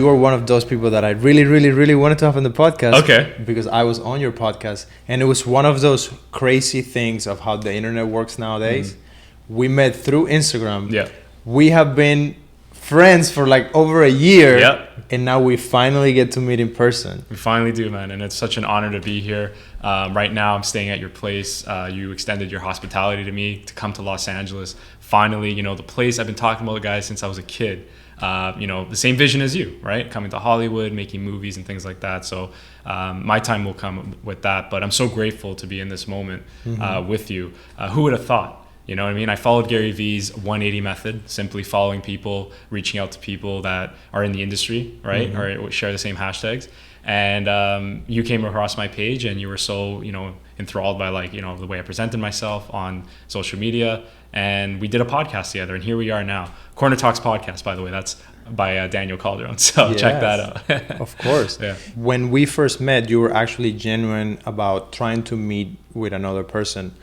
you are one of those people that I really, really, really wanted to have on the podcast. Okay. Because I was on your podcast, and it was one of those crazy things of how the internet works nowadays. We met through Instagram. Yeah. We have been friends for like over a year. Yep. And now we finally get to meet in person. We finally do, man. And it's such an honor to be here. Right now, I'm staying at your place. You extended your hospitality to me to come to Los Angeles. Finally, you know, the place I've been talking about, guys, since I was a kid. You know, the same vision as you, right? Coming to Hollywood, making movies and things like that. So my time will come with that. But I'm so grateful to be in this moment with you. Who would have thought? You know what I mean? I followed Gary Vee's 180 method, simply following people, reaching out to people that are in the industry, right? Or share the same hashtags. And you came across my page and you were so, you know, enthralled by like, you know, the way I presented myself on social media. And we did a podcast together, and here we are now. Corner Talks podcast, by the way, that's by Daniel Calderone. So check that out. Of course. Yeah. When we first met, you were actually genuine about trying to meet with another person.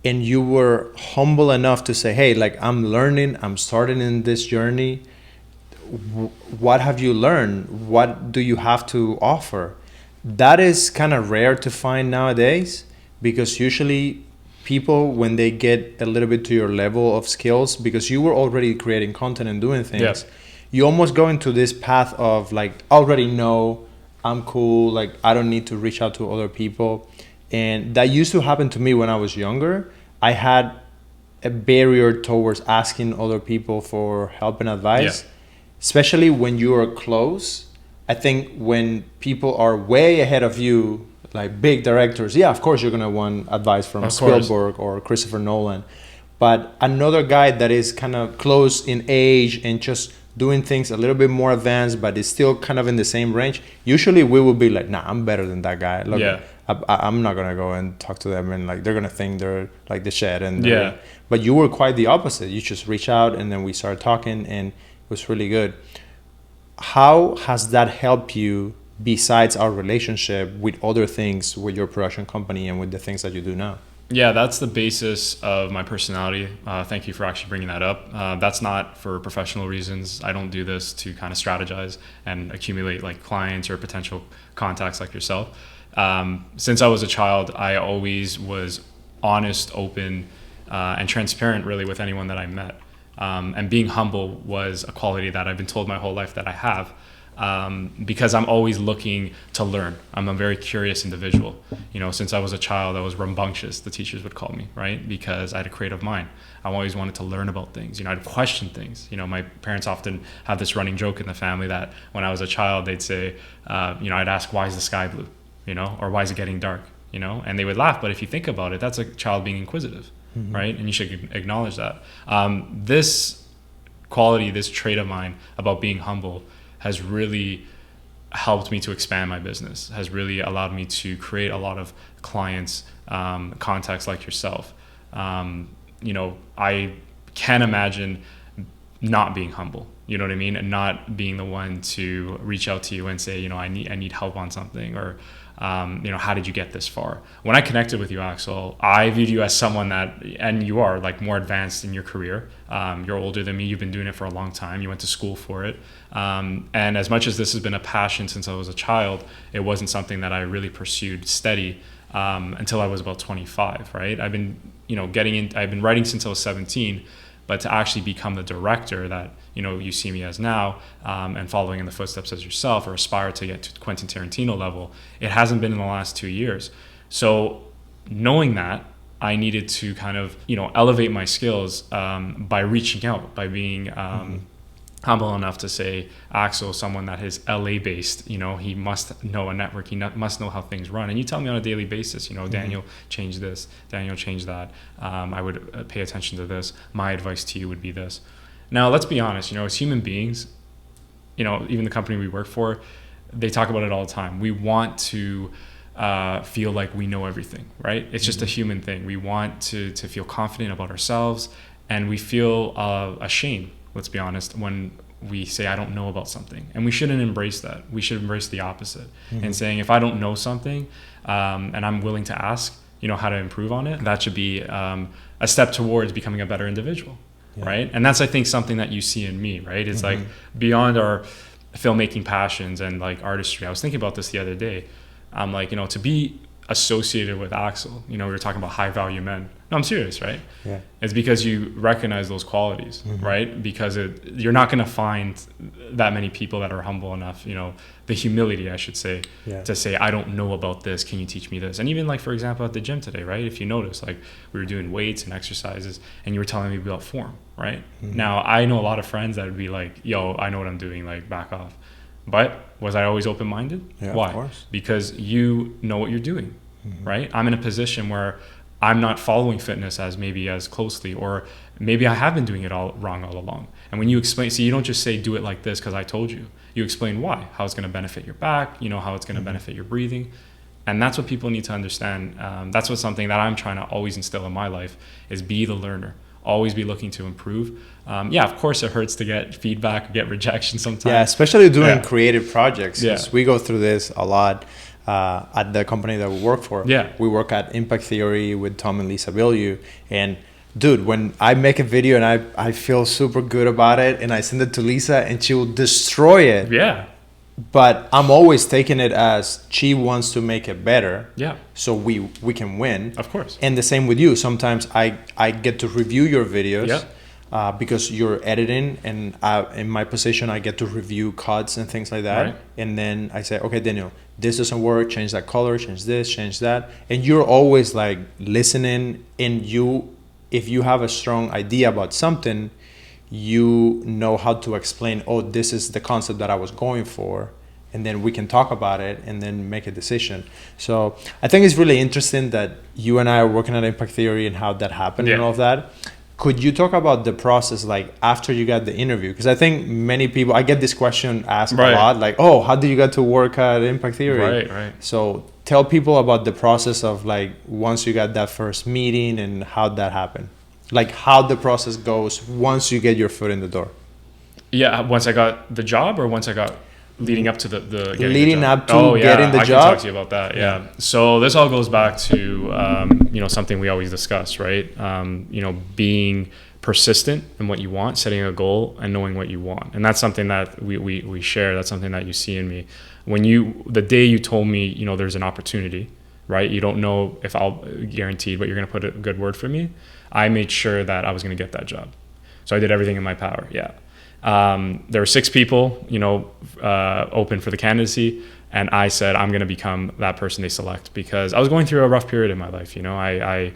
And you were humble enough to say, hey, like, I'm learning, I'm starting in this journey. What have you learned? What do you have to offer? That is kind of rare to find nowadays, because usually people, when they get a little bit to your level of skills, because you were already creating content and doing things, you almost go into this path of like, already know I'm cool, like I don't need to reach out to other people. And that used to happen to me when I was younger. I had a barrier towards asking other people for help and advice, especially when you are close. I think when people are way ahead of you, like big directors, of course you're going to want advice from Spielberg or Christopher Nolan. But another guy that is kind of close in age and just doing things a little bit more advanced, but is still kind of in the same range, usually we will be like, nah, I'm better than that guy. Look, I'm not going to go and talk to them, and like they're going to think they're like the shit. And but you were quite the opposite. You just reach out, and then we started talking, and it was really good. How has that helped you besides our relationship with other things, with your production company and with the things that you do now? Yeah, that's the basis of my personality. Thank you for actually bringing that up. That's not for professional reasons. I don't do this to kind of strategize and accumulate like clients or potential contacts like yourself. Since I was a child, I always was honest, open, and transparent really with anyone that I met. And being humble was a quality that I've been told my whole life that I have. Because I'm always looking to learn. I'm a very curious individual. You know, since I was a child, I was rambunctious, the teachers would call me, right? Because I had a creative mind. I always wanted to learn about things. You know, I'd question things. You know, my parents often have this running joke in the family that when I was a child, they'd say, you know, I'd ask, why is the sky blue? You know, or why is it getting dark? You know, and they would laugh. But if you think about it, that's a child being inquisitive, right? And you should acknowledge that. This quality, this trait of mine about being humble has really helped me to expand my business, has really allowed me to create a lot of clients, contacts like yourself. You know, I can't imagine not being humble, you know what I mean? And not being the one to reach out to you and say, you know, I need help on something, or, you know, how did you get this far? When I connected with you, Axel, I viewed you as someone that, and you are like more advanced in your career. You're older than me. You've been doing it for a long time. You went to school for it. And as much as this has been a passion since I was a child, it wasn't something that I really pursued steady until I was about 25, right? I've been, you know, I've been writing since I was 17, but to actually become the director that, you know, you see me as now, and following in the footsteps as yourself, or aspire to get to Quentin Tarantino level, it hasn't been in the last 2 years. So knowing that, I needed to kind of, you know, elevate my skills by reaching out, by being humble enough to say, Axel, someone that is LA based, you know, he must know a network, he must know how things run. And you tell me on a daily basis, you know, Daniel, change this, Daniel, change that. I would pay attention to this. My advice to you would be this. Now, let's be honest, you know, as human beings, you know, even the company we work for, they talk about it all the time. We want to feel like we know everything, right? It's just a human thing. We want to feel confident about ourselves, and we feel ashamed, let's be honest, when we say, I don't know about something. And we shouldn't embrace that. We should embrace the opposite. And saying, if I don't know something and I'm willing to ask, you know, how to improve on it, that should be a step towards becoming a better individual, right? And that's, I think, something that you see in me, right? It's like beyond our filmmaking passions and like artistry. I was thinking about this the other day. I'm like, to be associated with Axel, we were talking about high value men. No, I'm serious, right? Yeah. It's because you recognize those qualities, right? Because you're not going to find that many people that are humble enough, the humility, I should say, to say, I don't know about this. Can you teach me this? And even like, for example, at the gym today, right? If you notice, like we were doing weights and exercises and you were telling me about form, right? Now, I know a lot of friends that would be like, yo, I know what I'm doing, like back off. But was I always open-minded? Yeah, why? Of course. Because you know what you're doing, right? I'm in a position where I'm not following fitness as closely, or maybe I have been doing it all wrong all along. And when you explain, you don't just say, do it like this because I told you. You explain why, how it's going to benefit your back, how it's going to benefit your breathing. And that's what people need to understand. That's what's something that I'm trying to always instill in my life is be the learner. Always be looking to improve. Of course it hurts to get feedback, get rejection sometimes. Yeah, especially doing creative projects. Yeah. We go through this a lot at the company that we work for. Yeah. We work at Impact Theory with Tom and Lisa Bilyeu. And dude, when I make a video and I feel super good about it and I send it to Lisa and she will destroy it. Yeah. But I'm always taking it as she wants to make it better. Yeah. So we can win. Of course. And the same with you. Sometimes I get to review your videos. Yeah. Because you're editing, and in my position, I get to review cuts and things like that. Right. And then I say, okay, Daniel, this doesn't work. Change that color, change this, change that. And you're always like listening. And if you have a strong idea about something, you know how to explain, oh, this is the concept that I was going for. And then we can talk about it and then make a decision. So I think it's really interesting that you and I are working at Impact Theory and how that happened and all of that. Could you talk about the process, like after you got the interview? Because I think many people, I get this question asked a lot, like, oh, how did you get to work at Impact Theory? Right. So tell people about the process of like, once you got that first meeting and how that happened. Like how the process goes once you get your foot in the door. Yeah, once I got the job or once I got leading up to the leading up to getting the I job. I can talk to you about that. Yeah. So this all goes back to something we always discuss, right? Being persistent in what you want, setting a goal, and knowing what you want. And that's something that we share. That's something that you see in me. The day you told me, there's an opportunity, right? You don't know if I'll guaranteed, but you're going to put a good word for me. I made sure that I was going to get that job. So I did everything in my power. Yeah. There were 6 people, open for the candidacy. And I said, I'm going to become that person they select because I was going through a rough period in my life. I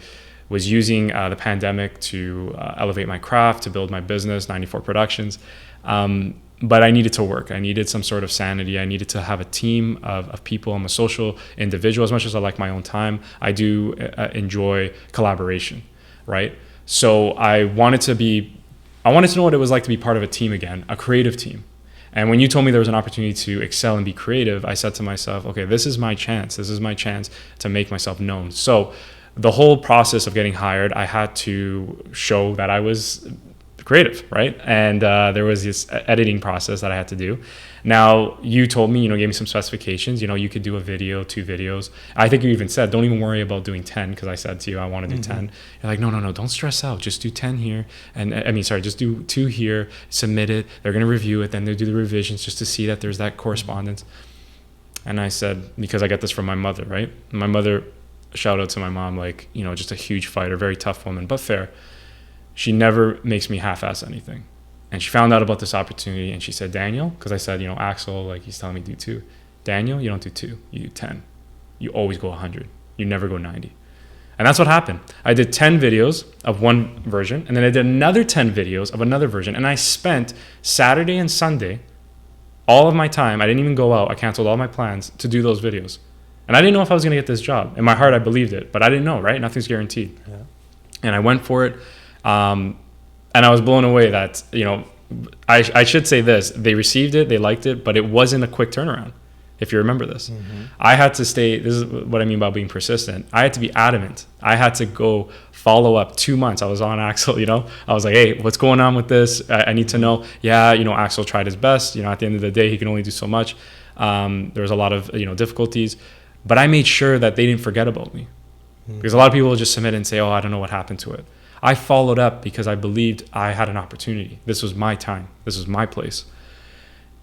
was using the pandemic to elevate my craft, to build my business, 94 Productions. But I needed to work. I needed some sort of sanity. I needed to have a team of people. I'm a social individual. As much as I like my own time, I do enjoy collaboration, right? So I wanted to know what it was like to be part of a team again, a creative team. And when you told me there was an opportunity to excel and be creative, I said to myself, okay, this is my chance. This is my chance to make myself known. So the whole process of getting hired, I had to show that I was creative, right? And there was this editing process that I had to do. Now, you told me, gave me some specifications. You could do a video, 2 videos. I think you even said, don't even worry about doing 10 because I said to you, I want to do 10. You're like, no, don't stress out. Just do 10 here. And just do 2 here, submit it. They're going to review it. Then they'll do the revisions just to see that there's that correspondence. And I said, because I got this from my mother, right? My mother, shout out to my mom, just a huge fighter, very tough woman, but fair. She never makes me half-ass anything. And she found out about this opportunity and she said, Daniel, because I said, Axel, he's telling me do 2. Daniel, you don't do 2, you do 10. You always go 100. You never go 90. And that's what happened. I did 10 videos of one version and then I did another 10 videos of another version. And I spent Saturday and Sunday, all of my time, I didn't even go out. I canceled all my plans to do those videos. And I didn't know if I was going to get this job. In my heart, I believed it, but I didn't know, right? Nothing's guaranteed. Yeah. And I went for it. And I was blown away that, I should say this, they received it, they liked it, but it wasn't a quick turnaround. If you remember this, I had to stay, this is what I mean by being persistent. I had to be adamant. I had to go follow up 2 months. I was on Axel, I was like, hey, what's going on with this? I need to know. Yeah. Axel tried his best, at the end of the day, he can only do so much. There was a lot of, difficulties, but I made sure that they didn't forget about me because a lot of people will just submit and say, oh, I don't know what happened to it. I followed up because I believed I had an opportunity. This was my time. This was my place.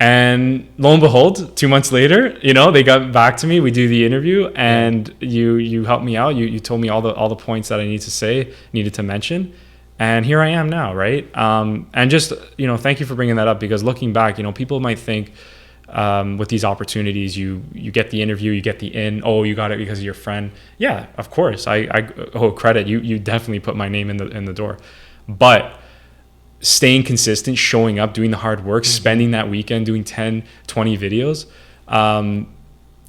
And lo and behold, 2 months later, they got back to me. We do the interview, and you helped me out. You told me all the points that I needed to mention, and here I am now, right? And just thank you for bringing that up, because looking back, people might think with these opportunities, you get the interview, you get the in. You got it because of your friend. Yeah, of course. I owe credit. You definitely put my name in the door, but staying consistent, showing up, doing the hard work, spending that weekend doing 10, 20 videos.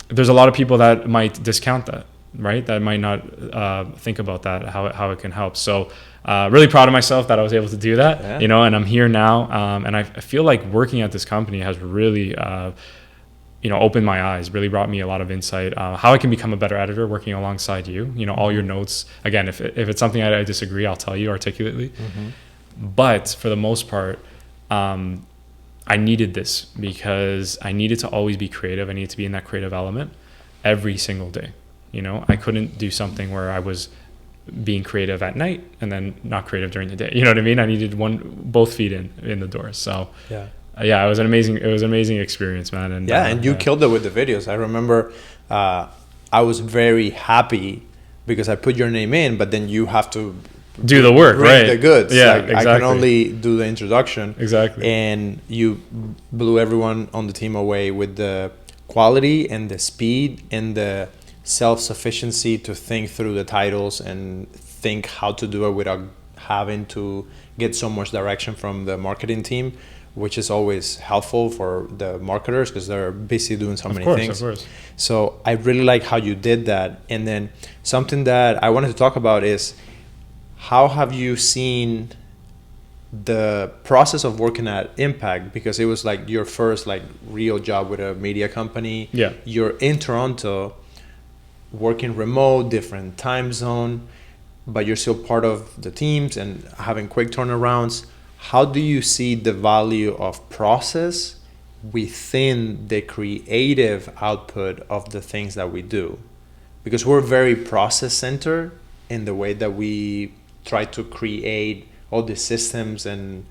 There's a lot of people that might discount that, right? That might not think about that, how it can help. So really proud of myself that I was able to do that, and I'm here now. And I feel like working at this company has really, opened my eyes, really brought me a lot of insight, how I can become a better editor working alongside you. All your notes, again, if it's something I disagree, I'll tell you articulately. But for the most part, I needed this because I needed to always be creative. I needed to be in that creative element every single day. I couldn't do something where I was being creative at night and then not creative during the day. You know what I mean? I needed both feet in the door. So it was an amazing experience, man. And you killed it with the videos. I remember I was very happy because I put your name in, but then you have to do the work, bring right? the goods. Yeah, exactly. I can only do the introduction. Exactly. And you blew everyone on the team away with the quality and the speed and the self-sufficiency to think through the titles and think how to do it without having to get so much direction from the marketing team, which is always helpful for the marketers because they're busy doing so many things. Of course. So I really like how you did that. And then something that I wanted to talk about is, how have you seen the process of working at Impact? Because it was like your first real job with a media company. Yeah. You're in Toronto, working remote, different time zone, but you're still part of the teams and having quick turnarounds. How do you see the value of process within the creative output of the things that we do? Because we're very process centered in the way that we try to create all the systems and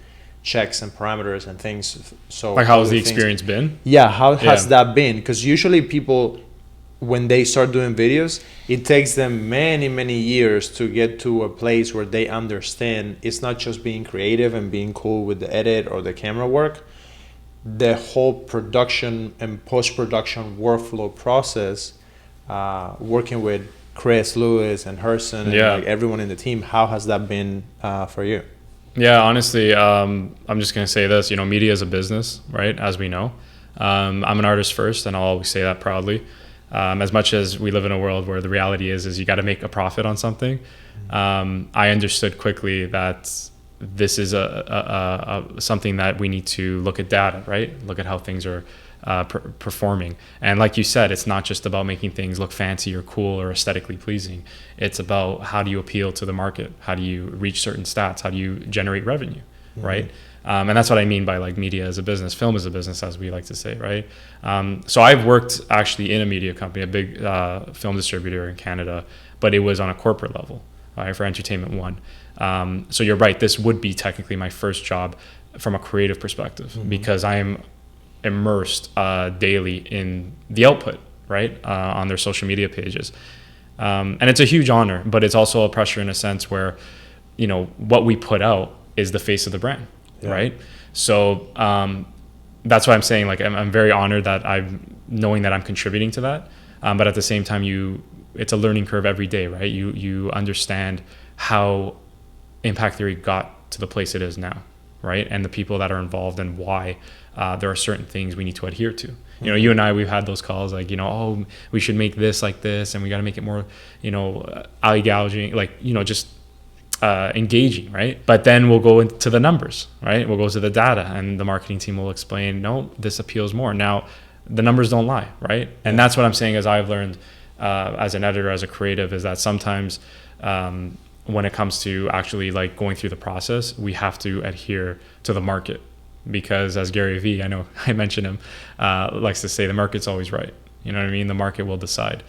checks and parameters and things. So how has the experience been? Yeah, how has that been? Because usually people, when they start doing videos, it takes them many, many years to get to a place where they understand it's not just being creative and being cool with the edit or the camera work. The whole production and post-production workflow process, working with Chris, Lewis, and Herson, and everyone in the team, how has that been for you? Yeah, honestly, I'm just going to say this, media is a business, right? As we know. I'm an artist first, and I'll always say that proudly. As much as we live in a world where the reality is you got to make a profit on something, I understood quickly that this is a something that we need to look at data, right? Look at how things are performing. And like you said, it's not just about making things look fancy or cool or aesthetically pleasing. It's about how do you appeal to the market? How do you reach certain stats? How do you generate revenue, right? And that's what I mean by media as a business, film as a business, as we like to say, right? So I've worked actually in a media company, a big film distributor in Canada, but it was on a corporate level, right, for Entertainment One. So you're right, this would be technically my first job from a creative perspective, because I am immersed daily in the output, right, on their social media pages. And it's a huge honor, but it's also a pressure in a sense where, what we put out is the face of the brand. Yeah. Right. So that's why I'm saying I'm very honored that knowing that I'm contributing to that. But at the same time, it's a learning curve every day. Right. You understand how Impact Theory got to the place it is now. Right. And the people that are involved and why there are certain things we need to adhere to. You and I, we've had those calls we should make this like this and we got to make it more, eye gouging, just engaging, right? But then we'll go into the numbers, right? We'll go to the data and the marketing team will explain, no, this appeals more. Now, the numbers don't lie, right? And that's what I'm saying as I've learned as an editor, as a creative, is that sometimes when it comes to actually going through the process, we have to adhere to the market. Because as Gary Vee, I know I mentioned him, likes to say, the market's always right. You know what I mean? The market will decide.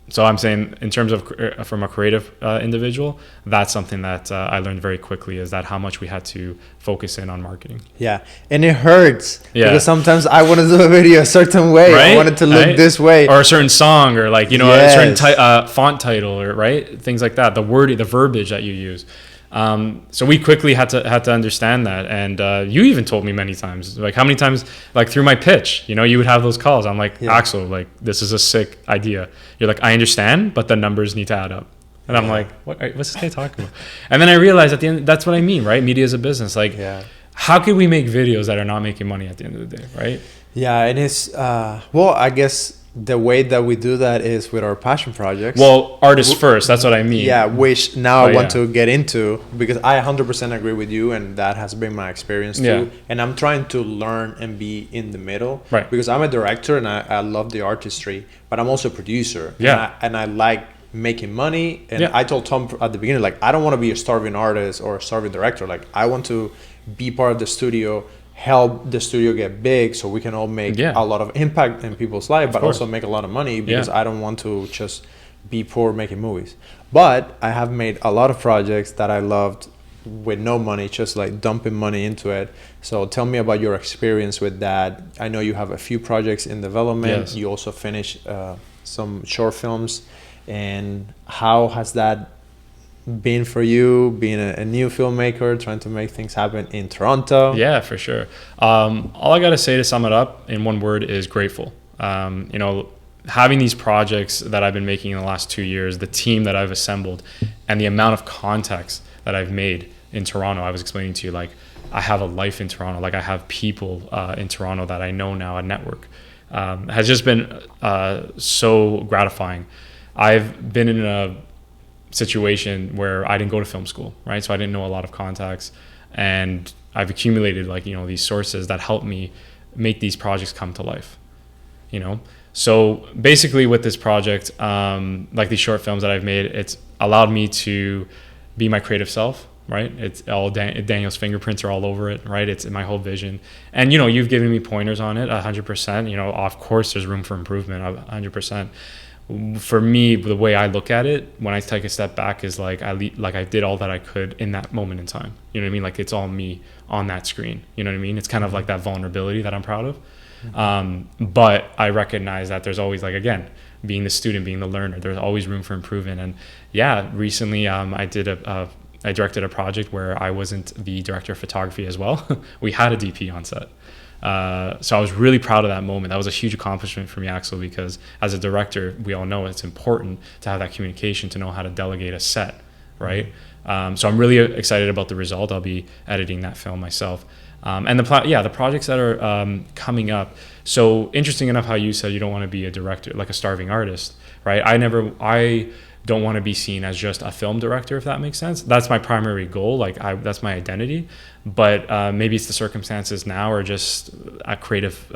So I'm saying in terms of from a creative individual, that's something that I learned very quickly, is that how much we had to focus in on marketing. Yeah, and it hurts Yeah. because sometimes I want to do a video a certain way. Right? I want it to look Right? this way, Or a certain song, or like, a Yes. certain font title, or right, things like that. The wording, the verbiage that you use. So we quickly had to understand that, and you even told me many times, like how many times, like through my pitch, you would have those calls. I'm like, Yeah. Axel, like this is a sick idea. You're like, I understand, but the numbers need to add up. And I'm like, what's this guy talking about? And then I realized at the end, that's what I mean, right? Media is a business. Like, how can we make videos that are not making money at the end of the day, right? Yeah, and it's well, I guess the way that we do that is with our passion projects. Well, artists first, that's what I mean. Yeah, which now I want yeah. to get into, because I 100% agree with you, and that has been my experience too. Yeah. And I'm trying to learn and be in the middle, Right. because I'm a director and I love the artistry, but I'm also a producer. Yeah. And I like making money. And Yeah. I told Tom at the beginning, like, I don't want to be a starving artist or a starving director. Like, I want to be part of the studio, help the studio get big so we can all make Yeah. a lot of impact in people's lives, but course. also make a lot of money, because Yeah. I don't want to just be poor making movies. But I have made a lot of projects that I loved with no money, just like dumping money into it. So tell me about your experience with that. I know you have a few projects in development. Yes. You also finished some short films. And how has that been for you, being a new filmmaker, trying to make things happen in Toronto? Yeah, for sure. All I got to say to sum it up in one word is grateful. Having these projects that I've been making in the last 2 years, the team that I've assembled, and the amount of contacts that I've made in Toronto. I was explaining to you, like, I have a life in Toronto. Like, I have people in Toronto that I know now, a network. Has just been so gratifying. I've been in a situation where I didn't go to film school, right? So I didn't know a lot of contacts, and I've accumulated these sources that help me make these projects come to life, So basically with this project, like these short films that I've made, it's allowed me to be my creative self, right? It's all Daniel's fingerprints are all over it, right? It's my whole vision. And, you've given me pointers on it 100%, of course there's room for improvement 100%. For me, the way I look at it, when I take a step back, is like I did all that I could in that moment in time. You know what I mean? Like, it's all me on that screen. You know what I mean? It's kind of like that vulnerability that I'm proud of. But I recognize that there's always, like, again, being the student, being the learner, there's always room for improvement. And yeah, recently I directed a project where I wasn't the director of photography as well. We had a DP on set. So I was really proud of that moment. That was a huge accomplishment for me, Axel, because as a director, we all know it's important to have that communication, to know how to delegate a set, right? So I'm really excited about the result. I'll be editing that film myself. And the projects that are coming up. So interesting enough how you said you don't want to be a director, like a starving artist, right? I don't want to be seen as just a film director, if that makes sense. That's my primary goal. That's my identity. But maybe it's the circumstances now, or just a creative,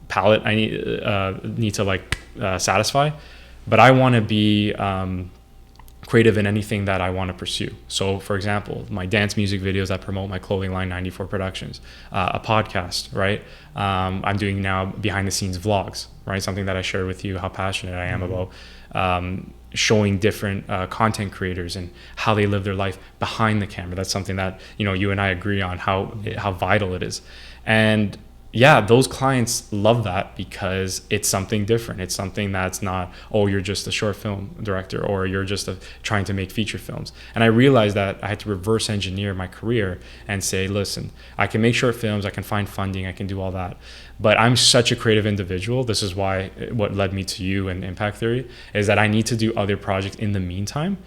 palette I need to satisfy. But I want to be creative in anything that I want to pursue. So, for example, my dance music videos that promote my clothing line, 94 Productions, a podcast, right? I'm doing now behind the scenes vlogs, right? Something that I shared with you, how passionate I am about showing different content creators and how they live their life behind the camera. That's something that, you and I agree on how vital it is. And yeah, those clients love that because it's something different. It's something that's not, oh, you're just a short film director, or you're just trying to make feature films. And I realized that I had to reverse engineer my career and say, listen, I can make short films, I can find funding, I can do all that. But I'm such a creative individual. This is why what led me to you and Impact Theory is that I need to do other projects in the meantime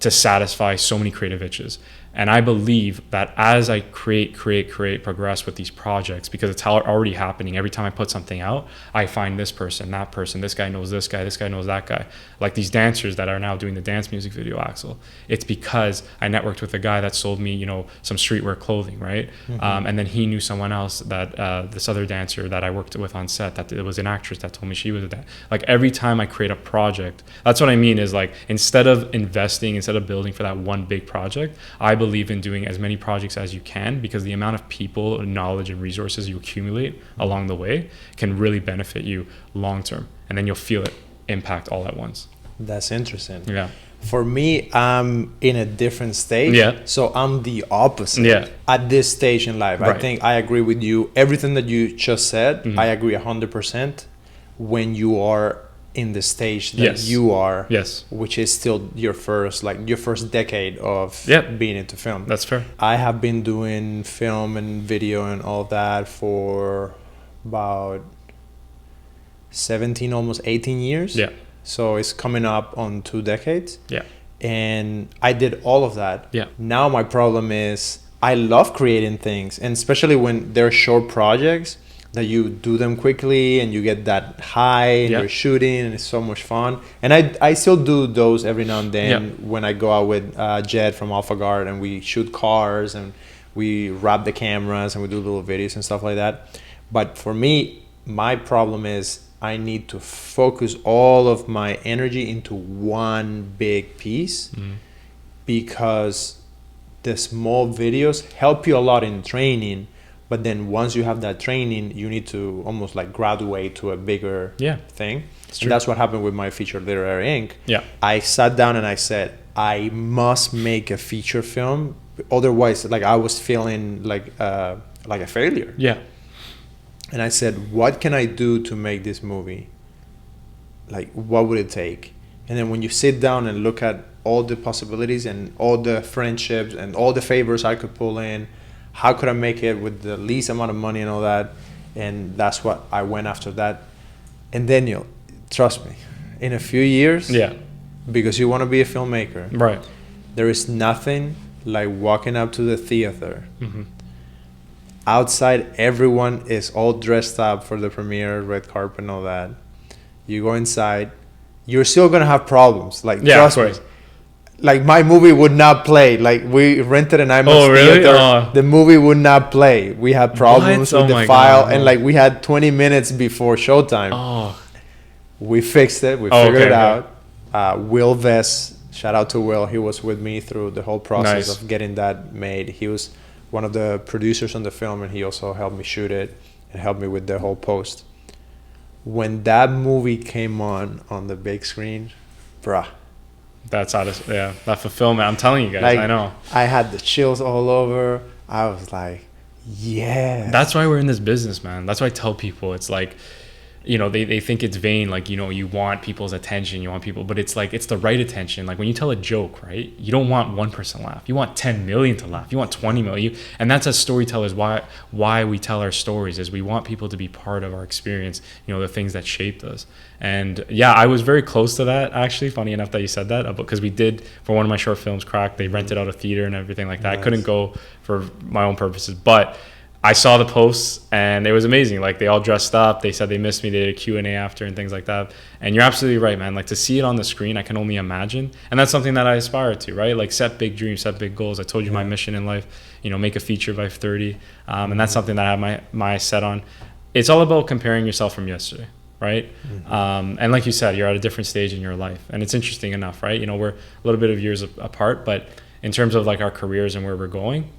to satisfy so many creative itches. And I believe that as I create, progress with these projects, because it's already happening. Every time I put something out, I find this person, that person, this guy knows this guy knows that guy. Like these dancers that are now doing the dance music video, Axel. It's because I networked with a guy that sold me, some streetwear clothing, right? Mm-hmm. And then he knew someone else that this other dancer that I worked with on set, that it was an actress that told me she was a dancer. Like every time I create a project, that's what I mean is like, instead of investing instead of building for that one big project. I believe in doing as many projects as you can, because the amount of people, knowledge, and resources you accumulate along the way can really benefit you long term, and then you'll feel it impact all at once. That's interesting. Yeah. For me, I'm in a different stage. Yeah. So I'm the opposite. Yeah. At this stage in life, Right. I think I agree with you. Everything that you just said, Mhm. I agree 100%. When you are in the stage that Yes. you are, Yes. which is still your first decade of Yep. being into film. That's fair. I have been doing film and video and all that for about 17, almost 18 years. Yeah. So it's coming up on 2 decades. Yeah. And I did all of that. Yeah. Now my problem is I love creating things, and especially when they're short projects that you do them quickly and you get that high and Yeah. you're shooting and it's so much fun. And I still do those every now and then Yeah. when I go out with Jed from Alpha Guard and we shoot cars and we wrap the cameras and we do little videos and stuff like that. But for me, my problem is I need to focus all of my energy into one big piece, because the small videos help you a lot in training, but then once you have that training, you need to almost like graduate to a bigger thing. true. And that's what happened with my feature Literary Inc. Yeah. I sat down and I said, I must make a feature film, otherwise like I was feeling like a failure. Yeah. And I said, what can I do to make this movie? Like, what would it take? And then when you sit down and look at all the possibilities and all the friendships and all the favors I could pull in, how could I make it with the least amount of money and all that? And that's what I went after that. And Daniel, trust me, in a few years, because you want to be a filmmaker, Right. there is nothing like walking up to the theater. Mm-hmm. Outside, everyone is all dressed up for the premiere, red carpet and all that. You go inside, you're still gonna have problems. Like, trust me. Like, my movie would not play. Like, we rented an IMAX theater. The movie would not play. We had problems with the file, and like we had 20 minutes before showtime. We fixed it. We figured it out. Will Vess, shout out to Will. He was with me through the whole process of getting that made. He was one of the producers on the film, and he also helped me shoot it and helped me with the whole post. When that movie came on the big screen, bruh. That's out of, that fulfillment. I'm telling you guys, like, I know. I had the chills all over. I was like, yeah. That's why we're in this business, man. That's why I tell people, it's like, you know, they think it's vain, like, you know, you want people's attention, you want people, but it's like, it's the right attention. Like when you tell a joke, right, you don't want 1% laugh, you want 10 million to laugh, you want 20 million. And that's as storytellers, why we tell our stories, is we want people to be part of our experience, you know, the things that shaped us. And yeah, I was very close to that, actually. Funny enough that you said that, because we did, for one of my short films, Crack, they rented out a theater and everything like that. I couldn't go for my own purposes, but I saw the posts and it was amazing. Like, they all dressed up. They said they missed me. They did a Q&A after and things like that. And you're absolutely right, man. Like, to see it on the screen, I can only imagine. And that's something that I aspire to, right? Like, set big dreams, set big goals. I told you my mission in life, you know, make a feature by 30. And that's something that I have my set on. It's all about comparing yourself from yesterday, right? And like you said, you're at a different stage in your life. And it's interesting enough, right? You know, we're a little bit of years apart, but in terms of like our careers and where we're going,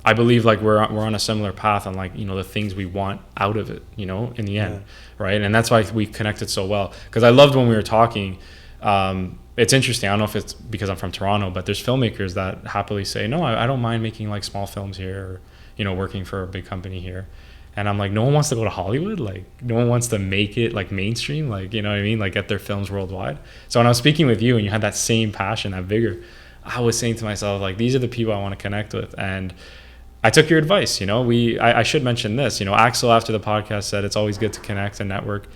I believe like we're on a similar path on, like, you know, the things we want out of it, you know, in the end, right? And that's why we connected so well, because I loved when we were talking. It's interesting. I don't know if it's because I'm from Toronto, but there's filmmakers that happily say, no, I don't mind making like small films here, or, you know, working for a big company here. And I'm like, no one wants to go to Hollywood. Like, no one wants to make it like mainstream, like, you know what I mean? Like, get their films worldwide. So when I was speaking with you and you had that same passion, that vigor, I was saying to myself, like, these are the people I want to connect with. And I took your advice. You know, I should mention this, you know, Axel after the podcast said it's always good to connect and network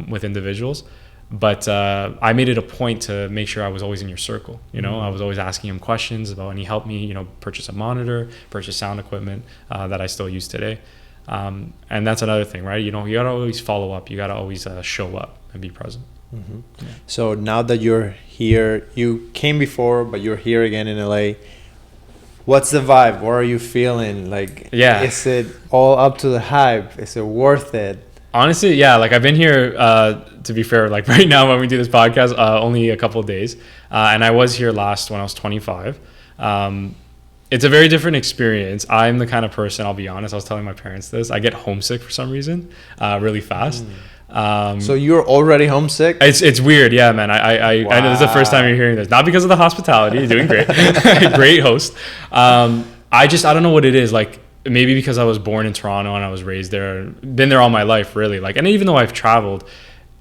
with individuals. But I made it a point to make sure I was always in your circle. You know, I was always asking him questions about, and he helped me, you know, purchase a monitor, purchase sound equipment that I still use today. And that's another thing, right? You know, you got to always follow up. You got to always show up and be present. So now that you're here, you came before, but you're here again in LA. What's the vibe? What are you feeling? Like, is it all up to the hype? Is it worth it? Honestly, yeah, like I've been here, to be fair, like right now when we do this podcast, only a couple of days. And I was here last when I was 25. It's a very different experience. I'm the kind of person, I'll be honest, I was telling my parents this, I get homesick for some reason, really fast. So you're already homesick? It's weird, yeah, man. I know this is the first time you're hearing this. Not because of the hospitality, you're doing great. Great host. I don't know what it is. Like, maybe because I was born in Toronto and I was raised there, been there all my life, really. Like, and even though I've traveled,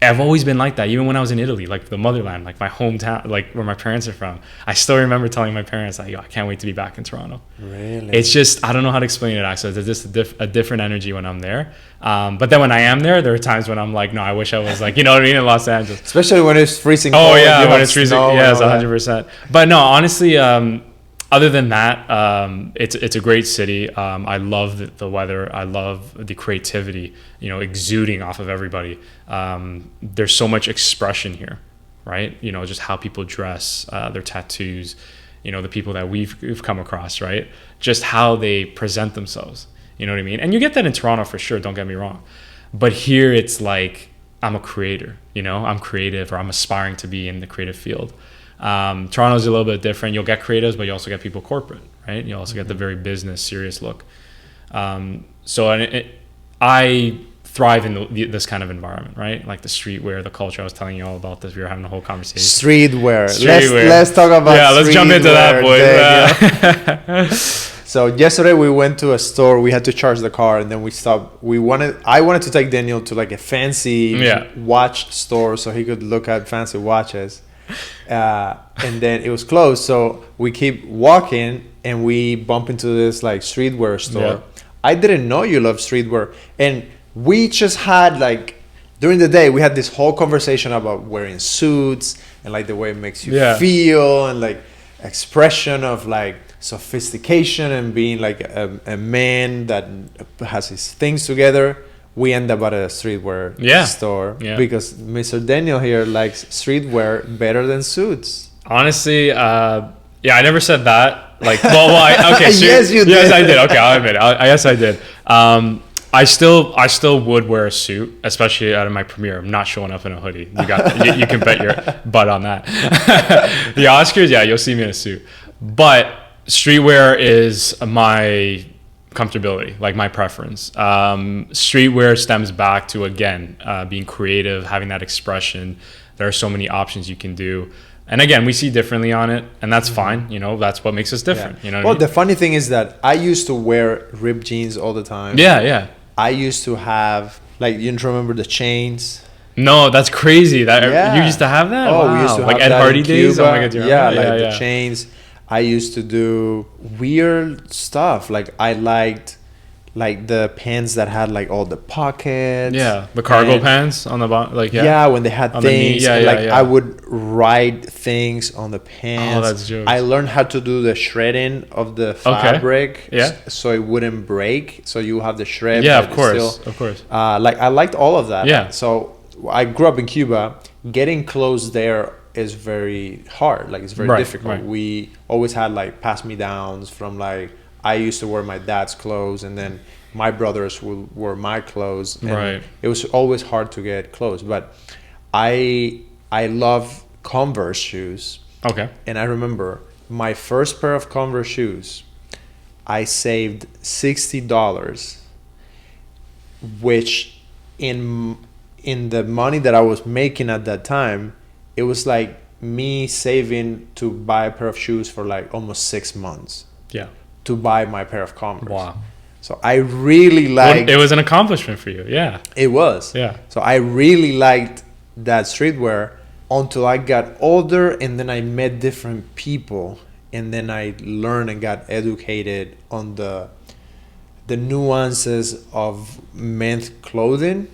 I've always been like that. Even when I was in Italy, like the motherland, like my hometown, like where my parents are from, I still remember telling my parents, like, yo, I can't wait to be back in Toronto. Really? It's just, I don't know how to explain it, Axel. It's just a different energy when I'm there. But then when I am there are times when I'm like, no, I wish I was like, you know what I mean, in Los Angeles. Especially when it's freezing cold. Oh yeah, when it's freezing. Yes, 100%. But no, honestly, other than that, it's a great city. I love the weather. I love the creativity, exuding off of everybody. There's so much expression here, right? Just how people dress, their tattoos, the people that we've come across, right? Just how they present themselves. You know what I mean? And you get that in Toronto for sure, don't get me wrong. But here it's like, I'm a creator, I'm creative, or I'm aspiring to be in the creative field. Toronto's a little bit different. You'll get creatives, but you also get people corporate, right? You also get the very business, serious look. I thrive in this kind of environment, right? Like the streetwear, the culture. I was telling you all about this. We were having a whole conversation. Streetwear. Let's talk about let's jump into that, boys. So yesterday we went to a store. We had to charge the car, and then we stopped. I wanted to take Daniel to like a fancy watch store so he could look at fancy watches. And then it was closed, so we keep walking and we bump into this like streetwear store. I didn't know you love streetwear, and we just had like during the day we had this whole conversation about wearing suits and like the way it makes you feel, and like expression of like sophistication and being like a man that has his things together. We end up at a streetwear store because Mr. Daniel here likes streetwear better than suits. Honestly, I never said that. Like, okay, yes, you did. Yes, I did. Okay, I'll admit it. Yes, I did. I still would wear a suit, especially at my premiere. I'm not showing up in a hoodie. You can bet your butt on that. The Oscars, you'll see me in a suit. But streetwear is my comfortability, like my preference. Streetwear stems back to, again, being creative, having that expression. There are so many options you can do. And again, we see differently on it, and that's fine. That's what makes us different. You know what I mean? The funny thing is that I used to wear ripped jeans all the time. Yeah. I used to have, like, you don't remember the chains? No, that's crazy. You used to have that? Oh, wow. We used to have like Ed that Hardy in days? Cuba. Oh my God, the chains. I used to do weird stuff. Like I liked like the pants that had like all the pockets. Yeah, the cargo pants on the bottom. Like when they had things. I would write things on the pants. Oh, that's jokes. I learned how to do the shredding of the fabric. So it wouldn't break. So you have the shred. Yeah, of course. I liked all of that. Yeah. So I grew up in Cuba. Getting clothes there is very hard. Like it's very difficult. Right. We always had like pass me downs from like I used to wear my dad's clothes, and then my brothers would wear my clothes. And it was always hard to get clothes. But I love Converse shoes. Okay. And I remember my first pair of Converse shoes, I saved $60, which in the money that I was making at that time, it was like me saving to buy a pair of shoes for like almost 6 months. Yeah. To buy my pair of Converse. Wow. So I really liked... It was an accomplishment for you, yeah. It was. Yeah. So I really liked that streetwear until I got older, and then I met different people, and then I learned and got educated on the nuances of men's clothing.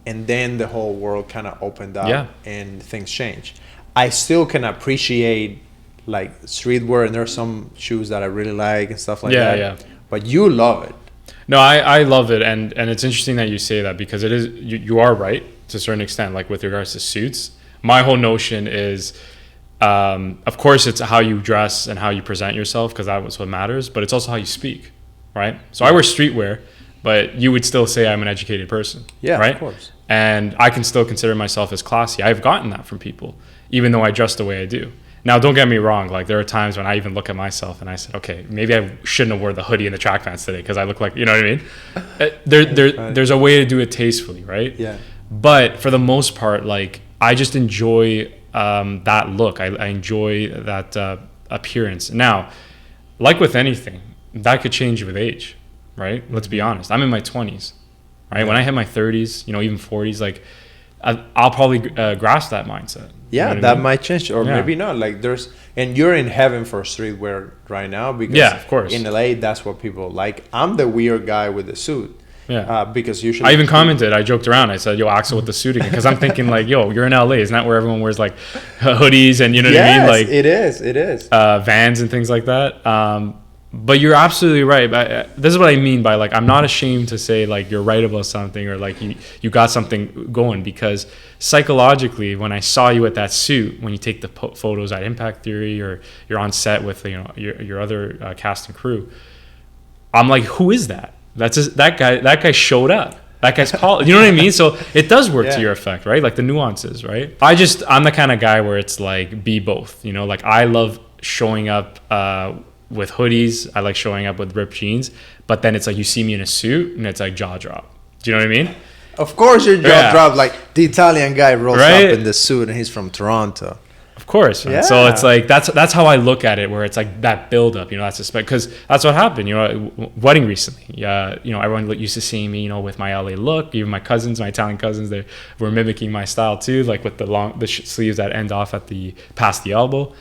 And then the whole world kind of opened up and things changed. I still can appreciate like streetwear, and there's some shoes that I really like and stuff like that. Yeah. But you love it. No, I love it. And it's interesting that you say that, because it is, you are right to a certain extent, like with regards to suits. My whole notion is, of course, it's how you dress and how you present yourself, because that's what matters, but it's also how you speak, right? So I wear streetwear. but you would still say I'm an educated person. Yeah, right? of course. And I can still consider myself as classy. I've gotten that from people, even though I dress the way I do. Now, don't get me wrong. Like, there are times when I even look at myself and I said, okay, maybe I shouldn't have wore the hoodie and the track pants today because I look like, you know what I mean? There's a way to do it tastefully, right? Yeah. But for the most part, like, I just enjoy that look. I enjoy that appearance. Now, like with anything, that could change with age, right? Let's be honest. I'm in my 20s, right? Yeah. When I hit my 30s, you know, even 40s, like, I'll probably grasp that mindset. Yeah, you know that I mean? might change, or maybe not. Like, and you're in heaven for streetwear right now because of course. In LA, that's what people like. I'm the weird guy with the suit. Yeah. Because usually I even commented, I joked around. I said, yo, Axel with the suit again. Because I'm thinking, like, yo, you're in LA. Isn't that where everyone wears, like, hoodies and, you know what I mean? Like, it is. Vans and things like that. But you're absolutely right. This is what I mean by, like, I'm not ashamed to say, like, you're right about something or, like, you got something going. Because psychologically, when I saw you at that suit, when you take the photos at Impact Theory or you're on set with, you know, your other cast and crew, I'm like, who is that? That guy showed up. That guy's called. You know what I mean? So it does work to your effect, right? Like the nuances, right? I'm the kind of guy where it's like, be both. You know, like I love showing up with hoodies. I like showing up with ripped jeans. But then it's like you see me in a suit and it's like jaw drop. Do you know what I mean? Of course your jaw drop. Like the Italian guy rolls up in the suit and he's from Toronto. Of course. Yeah. So it's like that's how I look at it, where it's like that build up, you know, that's because that's what happened, you know, wedding recently. You know, everyone used to see me, you know, with my LA look. Even my cousins, my Italian cousins, they were mimicking my style too, like with the sleeves that end off past the elbow.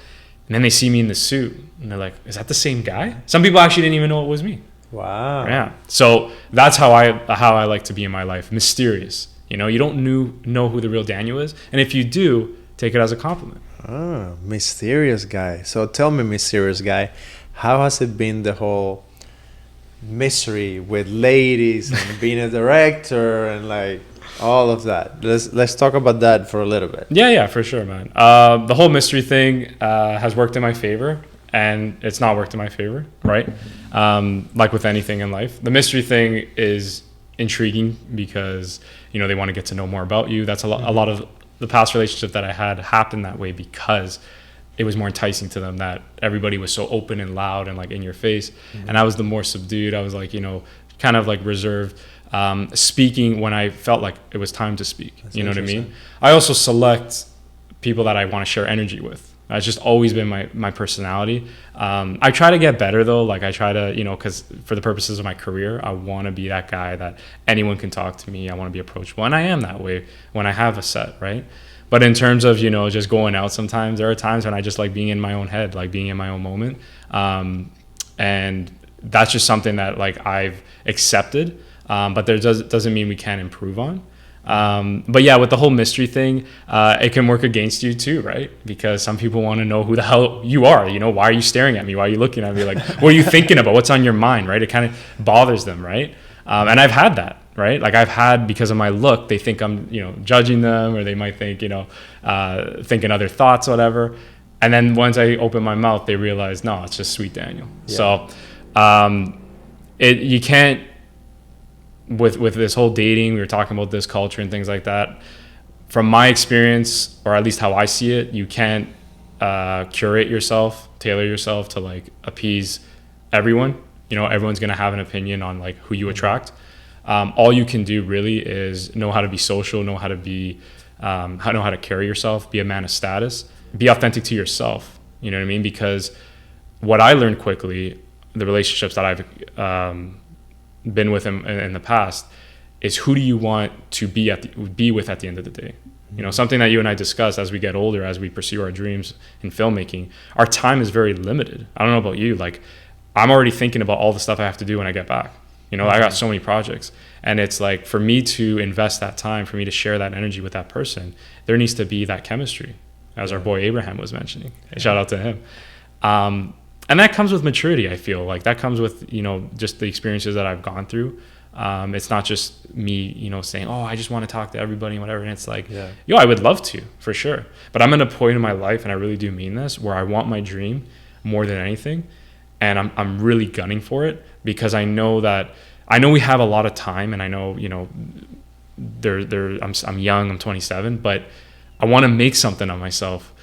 And then they see me in the suit and they're like, is that the same guy? Some people actually didn't even know it was me. Wow. Yeah. So that's how I like to be in my life. Mysterious. You know, you don't know who the real Daniel is. And if you do, take it as a compliment. Oh, mysterious guy. So tell me, mysterious guy, how has it been, the whole mystery with ladies and being a director and like all of that? Let's talk about that for a little bit. Yeah, for sure, man. The whole mystery thing has worked in my favor, and it's not worked in my favor, right? Like with anything in life, the mystery thing is intriguing because, you know, they want to get to know more about you. That's a lot of the past relationship that I had happened that way because it was more enticing to them that everybody was so open and loud and like in your face. Mm-hmm. And I was the more subdued. I was like, you know, kind of like reserved, speaking when I felt like it was time to speak. That's, you know what I mean? I also select people that I want to share energy with. That's just always been my personality. I try to get better though. Like I try to, you know, because for the purposes of my career, I want to be that guy that anyone can talk to me. I want to be approachable. And I am that way when I have a set, right? But in terms of, you know, just going out sometimes, there are times when I just like being in my own head, like being in my own moment. And that's just something that like I've accepted. But there doesn't mean we can't improve on. But yeah, with the whole mystery thing, it can work against you too, right? Because some people want to know who the hell you are. You know, why are you staring at me? Why are you looking at me? Like, what are you thinking about? What's on your mind, right? It kind of bothers them, right? And I've had that, right? Like I've had, because of my look, they think I'm, you know, judging them, or they might think, you know, thinking other thoughts, whatever. And then once I open my mouth, they realize, no, it's just Sweet Daniel. Yeah. So, you can't, with this whole dating, we were talking about this culture and things like that. From my experience, or at least how I see it, you can't curate yourself, tailor yourself to like appease everyone. You know, everyone's gonna have an opinion on like who you attract. All you can do really is know how to be social, know how to be, know how to carry yourself, be a man of status, be authentic to yourself. You know what I mean? Because what I learned quickly, the relationships that I've been with him in the past, is who do you want to be with at the end of the day? You know, something that you and I discussed as we get older, as we pursue our dreams in filmmaking, our time is very limited. I don't know about you, like I'm already thinking about all the stuff I have to do when I get back. You know, I got so many projects, and it's like for me to invest that time, for me to share that energy with that person, there needs to be that chemistry, as our boy Abraham was mentioning. Shout out to him. And that comes with maturity, I feel. Like that comes with, you know, just the experiences that I've gone through. It's not just me, you know, saying, oh, I just want to talk to everybody and whatever. And it's like, yo, I would love to, for sure. But I'm at a point in my life, and I really do mean this, where I want my dream more than anything. And I'm really gunning for it, because I know that I know we have a lot of time, and I know, I'm young, I'm 27, but I want to make something of myself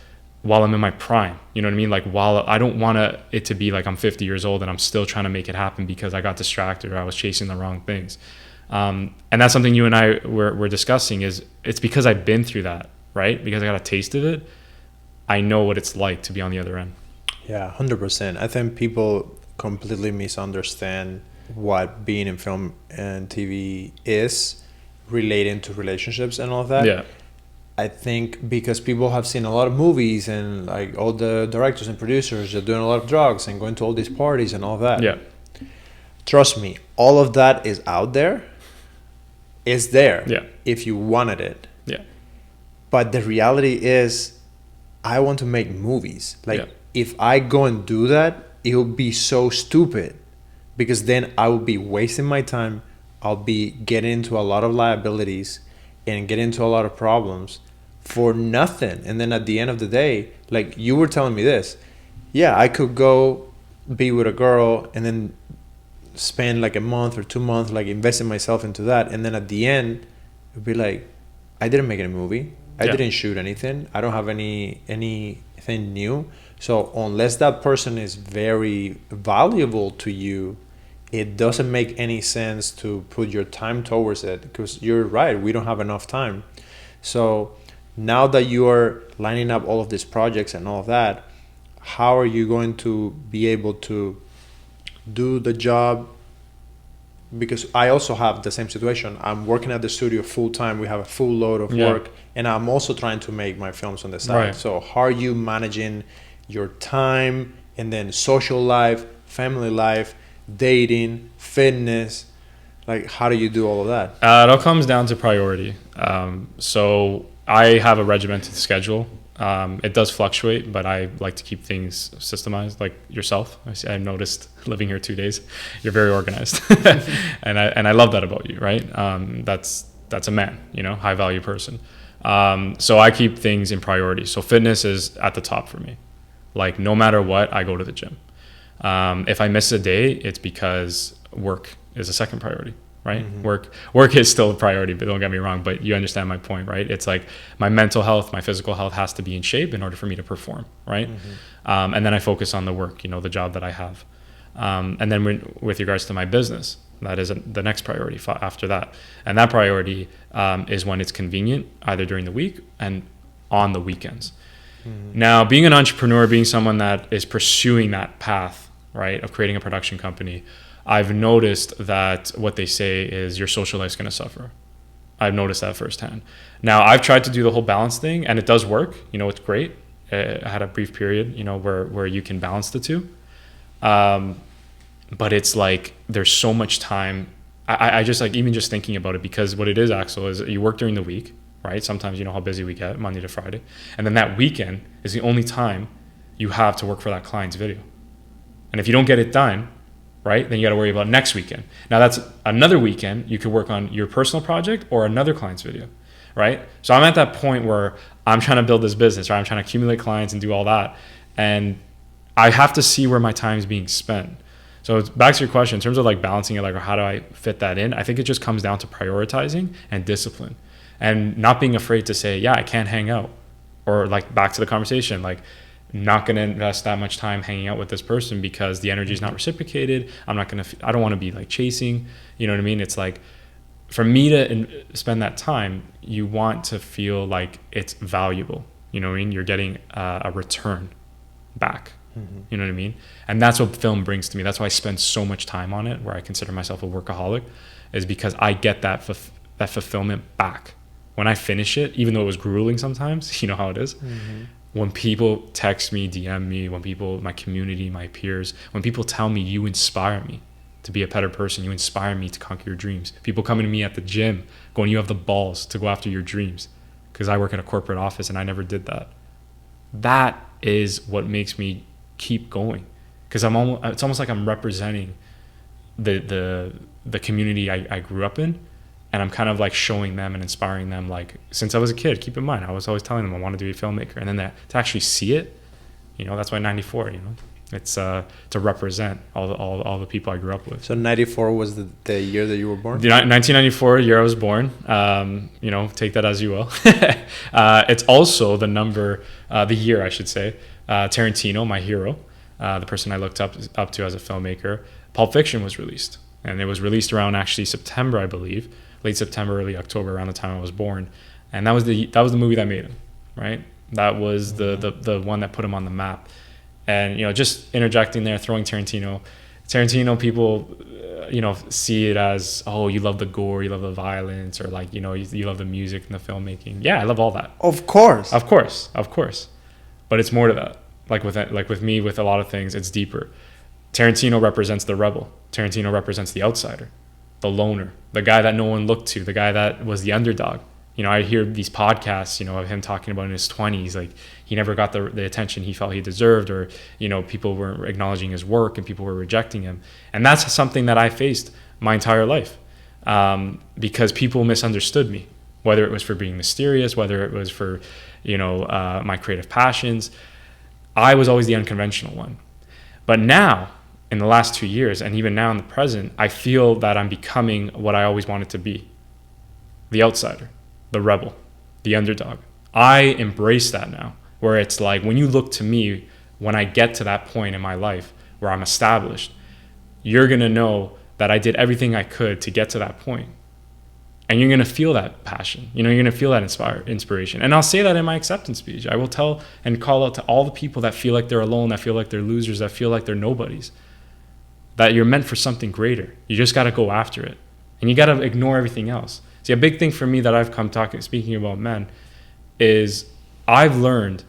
while I'm in my prime. You know what I mean? Like, while I don't want it to be like I'm 50 years old and I'm still trying to make it happen because I got distracted or I was chasing the wrong things. And that's something you and I were discussing, is it's because I've been through that, right? Because I got a taste of it. I know what it's like to be on the other end. Yeah, 100%. I think people completely misunderstand what being in film and TV is relating to relationships and all of that. Yeah. I think because people have seen a lot of movies, and like all the directors and producers are doing a lot of drugs and going to all these parties and all of that. Yeah. Trust me, all of that is out there. It's there. Yeah. If you wanted it. Yeah. But the reality is, I want to make movies. Like, if I go and do that, it will be so stupid, because then I will be wasting my time. I'll be getting into a lot of liabilities and get into a lot of problems for nothing. And then at the end of the day, like you were telling me this, yeah, I could go be with a girl and then spend like a month or 2 months like investing myself into that, and then at the end it'd be like, I didn't make any movie, I didn't shoot anything, I don't have anything new. So unless that person is very valuable to you, it doesn't make any sense to put your time towards it, because you're right, we don't have enough time. So now that you are lining up all of these projects and all of that, how are you going to be able to do the job? Because I also have the same situation. I'm working at the studio full time. We have a full load of work, and I'm also trying to make my films on the side. Right. So how are you managing your time, and then social life, family life, dating, fitness? Like, how do you do all of that? It all comes down to priority. So I have a regimented schedule. It does fluctuate, but I like to keep things systemized, like yourself. I noticed living here 2 days, you're very organized. and I love that about you, right? That's a man, high value person. So I keep things in priority. So fitness is at the top for me. Like, no matter what, I go to the gym. If I miss a day, it's because work is a second priority, right? Mm-hmm. Work is still a priority, but don't get me wrong, but you understand my point, right? It's like my mental health, my physical health has to be in shape in order for me to perform, right? Mm-hmm. And then I focus on the work, the job that I have. And then with regards to my business, that is the next priority after that. And that priority is when it's convenient, either during the week and on the weekends. Mm-hmm. Now, being an entrepreneur, being someone that is pursuing that path, right, of creating a production company, I've noticed that what they say is your social life's going to suffer. I've noticed that firsthand. Now, I've tried to do the whole balance thing, and it does work. It's great. I had a brief period, where you can balance the two. But it's like there's so much time. I just like even just thinking about it, because what it is, Axel, is you work during the week, right? Sometimes how busy we get, Monday to Friday. And then that weekend is the only time you have to work for that client's video. And if you don't get it done, right, then you got to worry about next weekend. Now that's another weekend you could work on your personal project or another client's video, right? So I'm at that point where I'm trying to build this business, right? I'm trying to accumulate clients and do all that. And I have to see where my time is being spent. So it's back to your question, in terms of like balancing it, like how do I fit that in? I think it just comes down to prioritizing and discipline, and not being afraid to say, yeah, I can't hang out. Or like back to the conversation, like not going to invest that much time hanging out with this person because the energy is not reciprocated. I don't want to be like chasing, you know what I mean? It's like, for me to spend that time, you want to feel like it's valuable. You know what I mean? You're getting a return back. Mm-hmm. You know what I mean? And that's what film brings to me. That's why I spend so much time on it, where I consider myself a workaholic, is because I get that fulfillment back. When I finish it, even though it was grueling sometimes, you know how it is. Mm-hmm. When people text me, DM me, when people, my community, my peers, when people tell me, you inspire me to be a better person, you inspire me to conquer your dreams. People coming to me at the gym going, you have the balls to go after your dreams, because I work in a corporate office and I never did that. That is what makes me keep going, because it's almost like I'm representing the community I grew up in. And I'm kind of like showing them and inspiring them, like since I was a kid. Keep in mind, I was always telling them I wanted to be a filmmaker, and then to actually see it, that's why 94, It's to represent all the people I grew up with. So 94 was the year that you were born? The 1994 year I was born. Take that as you will. It's also the number, the year I should say. Tarantino, my hero, the person I looked up to as a filmmaker. Pulp Fiction was released, and it was released around actually September, I believe, late September, early October, around the time I was born. And that was the movie that made him, right? That was the one that put him on the map. And just interjecting there, throwing Tarantino people see it as, oh, you love the gore, you love the violence, or like you love the music and the filmmaking. Yeah, I love all that. Of course. But it's more to that. Like with me, with a lot of things, it's deeper. Tarantino represents the rebel. Tarantino represents the outsider, the loner, the guy that no one looked to, the guy that was the underdog. I hear these podcasts, of him talking about in his 20s, like he never got the attention he felt he deserved, or, people weren't acknowledging his work and people were rejecting him. And that's something that I faced my entire life, because people misunderstood me, whether it was for being mysterious, whether it was for, my creative passions. I was always the unconventional one. But now, in the last 2 years, and even now in the present, I feel that I'm becoming what I always wanted to be, the outsider, the rebel, the underdog. I embrace that now, where it's like when you look to me, when I get to that point in my life where I'm established, you're going to know that I did everything I could to get to that point. And you're going to feel that passion. You're going to feel that inspiration. And I'll say that in my acceptance speech. I will tell and call out to all the people that feel like they're alone, that feel like they're losers, that feel like they're nobodies, that you're meant for something greater. You just got to go after it. And you got to ignore everything else. See, a big thing for me that I've come speaking about men is I've learned,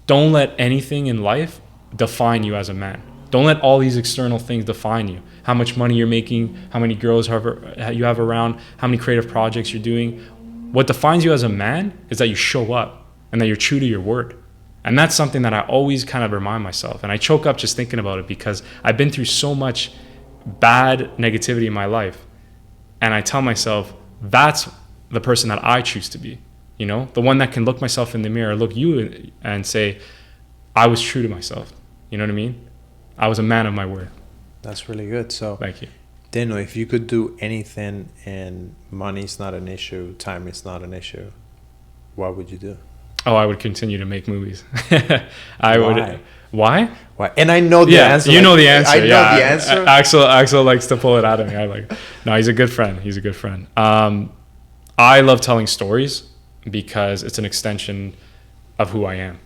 don't let anything in life define you as a man. Don't let all these external things define you. How much money you're making, how many girls you have around, how many creative projects you're doing. What defines you as a man is that you show up and that you're true to your word. And that's something that I always kind of remind myself. And I choke up just thinking about it because I've been through so much bad negativity in my life. And I tell myself, that's the person that I choose to be. The one that can look myself in the mirror, look you and say, I was true to myself. You know what I mean? I was a man of my word. That's really good. So thank you. Dino, if you could do anything and money's not an issue, time is not an issue, what would you do? Oh, I would continue to make movies. Why? Why? And I know the answer. You know the answer. I know the answer. Axel likes to pull it out of me. No, he's a good friend. I love telling stories because it's an extension of who I am.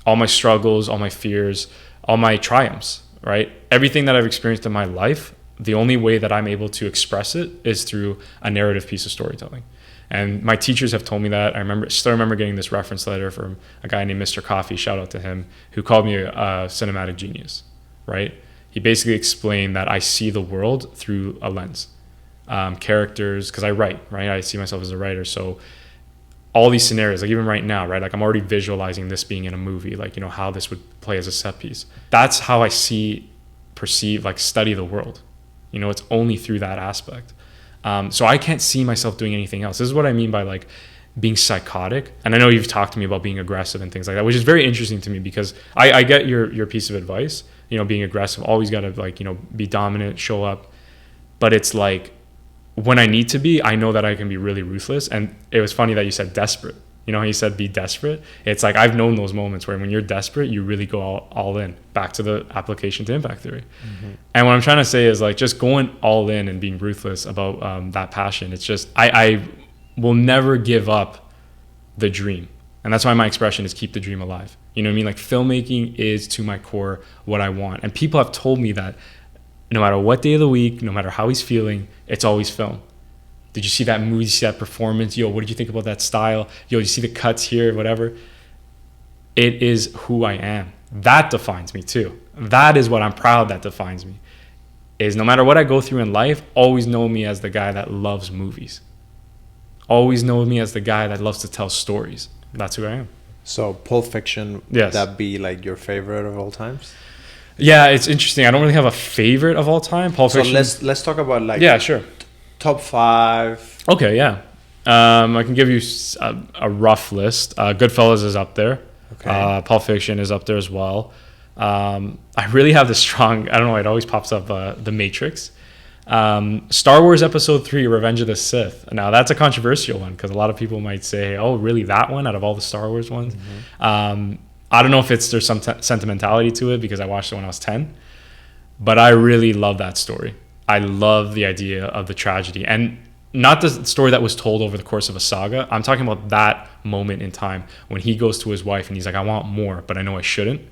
All my struggles, all my fears, all my triumphs, right? Everything that I've experienced in my life, the only way that I'm able to express it is through a narrative piece of storytelling. And my teachers have told me that. I still remember getting this reference letter from a guy named Mr. Coffee, shout out to him, who called me a cinematic genius, right? He basically explained that I see the world through a lens. Characters, because I write, right? I see myself as a writer. So all these scenarios, like even right now, right? Like I'm already visualizing this being in a movie, like, how this would play as a set piece. That's how I perceive, like study the world. It's only through that aspect. So I can't see myself doing anything else. This is what I mean by like being psychotic. And I know you've talked to me about being aggressive and things like that, which is very interesting to me because I get your piece of advice, being aggressive, always got to like, be dominant, show up. But it's like when I need to be, I know that I can be really ruthless. And it was funny that you said desperate. How you said be desperate? It's like I've known those moments where when you're desperate, you really go all in, back to the application to impact theory. Mm-hmm. And what I'm trying to say is like just going all in and being ruthless about that passion. It's just I will never give up the dream. And that's why my expression is keep the dream alive. You know what I mean? Like filmmaking is to my core what I want. And people have told me that no matter what day of the week, no matter how he's feeling, it's always film. Did you see that movie? Did you see that performance? Yo, what did you think about that style? Yo, did you see the cuts here? Whatever. It is who I am. That defines me too. That is what I'm proud that defines me. Is no matter what I go through in life, always know me as the guy that loves movies. Always know me as the guy that loves to tell stories. That's who I am. So Pulp Fiction, yes. Would that be like your favorite of all times? Yeah, it's interesting. I don't really have a favorite of all time. Pulp Fiction. So let's talk about like sure. Top 5. Okay, yeah. I can give you a rough list. Goodfellas is up there. Okay. Pulp Fiction is up there as well. I really have this strong, I don't know, it always pops up, The Matrix. Star Wars Episode 3, Revenge of the Sith. Now, that's a controversial one because a lot of people might say, oh, really, that one out of all the Star Wars ones? I don't know if there's some sentimentality to it because I watched it when I was 10, but I really love that story. I love the idea of the tragedy, and not the story that was told over the course of a saga. I'm talking about that moment in time when he goes to his wife and he's like, I want more, but I know I shouldn't.